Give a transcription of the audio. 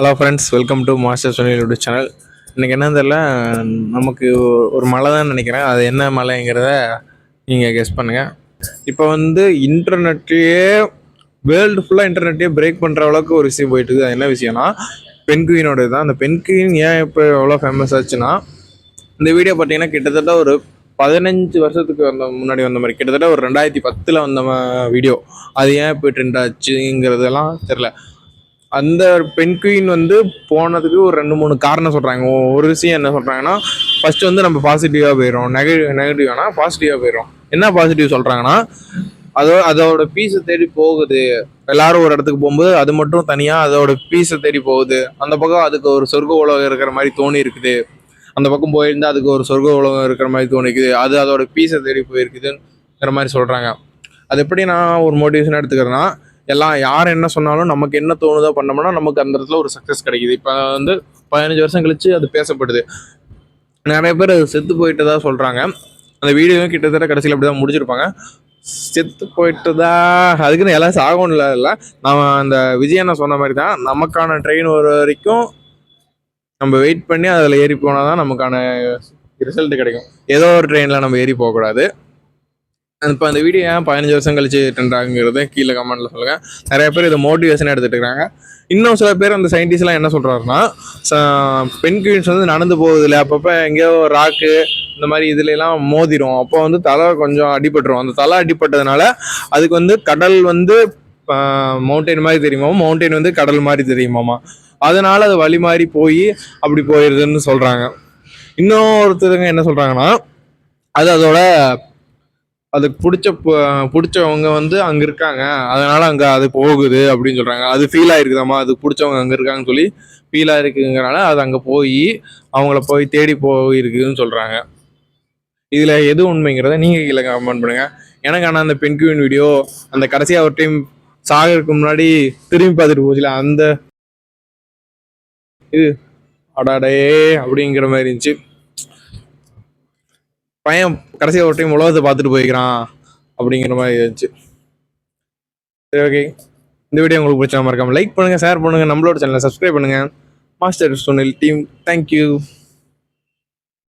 Hello friends, welcome to master Sunil YouTube channel. இன்றைக்கி என்ன தெரியல, நமக்கு ஒரு மலை தான் நினைக்கிறேன். அது என்ன மலைங்கிறத நீங்கள் கெஸ் பண்ணுங்கள். இப்போ இன்டர்நெட்லேயே வேர்ல்டு ஃபுல்லாக இன்டர்நெட்லேயே பிரேக் பண்ணுற அளவுக்கு ஒரு விஷயம் போயிட்டுருக்கு. அது என்ன விஷயம்னா பென்குயினோட தான். அந்த பென்குயின் ஏன் இப்போ எவ்வளோ ஃபேமஸ் ஆச்சுன்னா, இந்த வீடியோ பார்த்தீங்கன்னா கிட்டத்தட்ட ஒரு 15 வருஷத்துக்கு முன்னாடி வந்த மாதிரி, கிட்டத்தட்ட ஒரு 2010 வந்த வீடியோ. அது ஏன் இப்போ ட்ரெண்ட் ஆச்சுங்கிறதெல்லாம் தெரில. அந்த பென்குயின் போனதுக்கு ஒரு 2-3 காரணம் சொல்கிறாங்க. ஒரு விஷயம் என்ன சொல்கிறாங்கன்னா, ஃபஸ்ட்டு நம்ம பாசிட்டிவாக போயிடும், நெகட்டிவானா பாசிட்டிவாக போயிடும். என்ன பாசிட்டிவ் சொல்கிறாங்கன்னா, அதோட பீஸை தேடி போகுது. எல்லாரும் ஒரு இடத்துக்கு போகும்போது அது மட்டும் தனியாக அதோட பீஸை தேடி போகுது. அந்த பக்கம் அதுக்கு ஒரு சொர்க்க உலகம் இருக்கிற மாதிரி தோணி இருக்குது. அந்த பக்கம் போயிருந்தால் அதுக்கு ஒரு சொர்க்க உலகம் இருக்கிற மாதிரி தோணிக்குது. அது அதோட பீஸை தேடி போயிருக்குதுங்கிற மாதிரி சொல்கிறாங்க. அது எப்படி நான் ஒரு மோட்டிவேஷனாக எடுத்துக்கிறேன்னா, எல்லாம் யார் என்ன சொன்னாலும் நமக்கு என்ன தோணுதோ பண்ணோம்னா நமக்கு அந்த இடத்துல ஒரு சக்ஸஸ் கிடைக்குது. இப்போ 15 வருஷம் கழிச்சு அது பேசப்படுது. நிறைய பேர் அது செத்து போயிட்டதா சொல்கிறாங்க. அந்த வீடியோவும் கிட்டத்தட்ட கடைசியில் அப்படி தான் முடிச்சிருப்பாங்க. செத்து போயிட்டுதா அதுக்குன்னு எல்லாம் சாகணும் இல்லை. நம்ம அந்த விஜயண்ணா சொன்ன மாதிரி தான், நமக்கான ட்ரெயின் ஒரு வரைக்கும் நம்ம வெயிட் பண்ணி அதில் ஏறி போனால் தான் நமக்கான ரிசல்ட் கிடைக்கும். ஏதோ ஒரு ட்ரெயினில் நம்ம ஏறி போகக்கூடாது. இப்போ அந்த வீடியோ ஏன் 15 வருஷம் கழிச்சு ட்ரெண்ட் ஆகுங்கிறத கீழே கமெண்ட்டில் சொல்லுங்கள். நிறைய பேர் இதை மோட்டிவேஷனாக எடுத்துகிட்டு இருக்காங்க. இன்னும் சில பேர் அந்த சயின்டிஸ்ட்லாம் என்ன சொல்கிறாருன்னா, பென்குயின்ஸ் நடந்து போகுது இல்லை, அப்பப்போ எங்கேயோ ராக்கு இந்த மாதிரி இதுலலாம் மோதிரும். அப்போ தலை கொஞ்சம் அடிபட்டுரும். அந்த தலை அடிபட்டதுனால அதுக்கு கடல் மவுண்டெயின் மாதிரி தெரியுமாமா, மவுண்டெயின் கடல் மாதிரி தெரியுமாமா. அதனால அது வழி மாதிரி போய் அப்படி போயிடுதுன்னு சொல்கிறாங்க. இன்னொருத்தருங்க என்ன சொல்கிறாங்கன்னா, அதோட அதுக்கு பிடிச்சவங்க அங்கே இருக்காங்க, அதனால அங்கே அது போகுது அப்படின்னு சொல்கிறாங்க. அது ஃபீல் ஆகிருக்குதாம்மா, அதுக்கு பிடிச்சவங்க அங்கே இருக்காங்கன்னு சொல்லி ஃபீல் ஆகிருக்குங்கிறனால அது அங்கே போய் அவங்கள போய் தேடி போயிருக்குதுன்னு சொல்கிறாங்க. இதில் எது உண்மைங்கிறத நீங்கள் கீழே கமெண்ட் பண்ணுங்கள். எனக்கு ஆனால் அந்த பென்குயின் வீடியோ அந்த கடைசியாக ஒரு டைம் சாகிறதுக்கு முன்னாடி திரும்பி பார்த்துட்டு போச்சுல, அந்த இது அடாடே அப்படிங்கிற மாதிரி இருந்துச்சு. பையன் கடைசியாக ஒரு டைம் உலகத்தை பார்த்துட்டு போய்க்கிறான் அப்படிங்கிற மாதிரி இருந்துச்சு. சரி, ஓகே. இந்த வீடியோ உங்களுக்கு பிடிச்சா மறக்காம லைக் பண்ணுங்கள், ஷேர் பண்ணுங்கள், நம்மளோட சேனலை சப்ஸ்கிரைப் பண்ணுங்கள். Master Sunil team, thank you.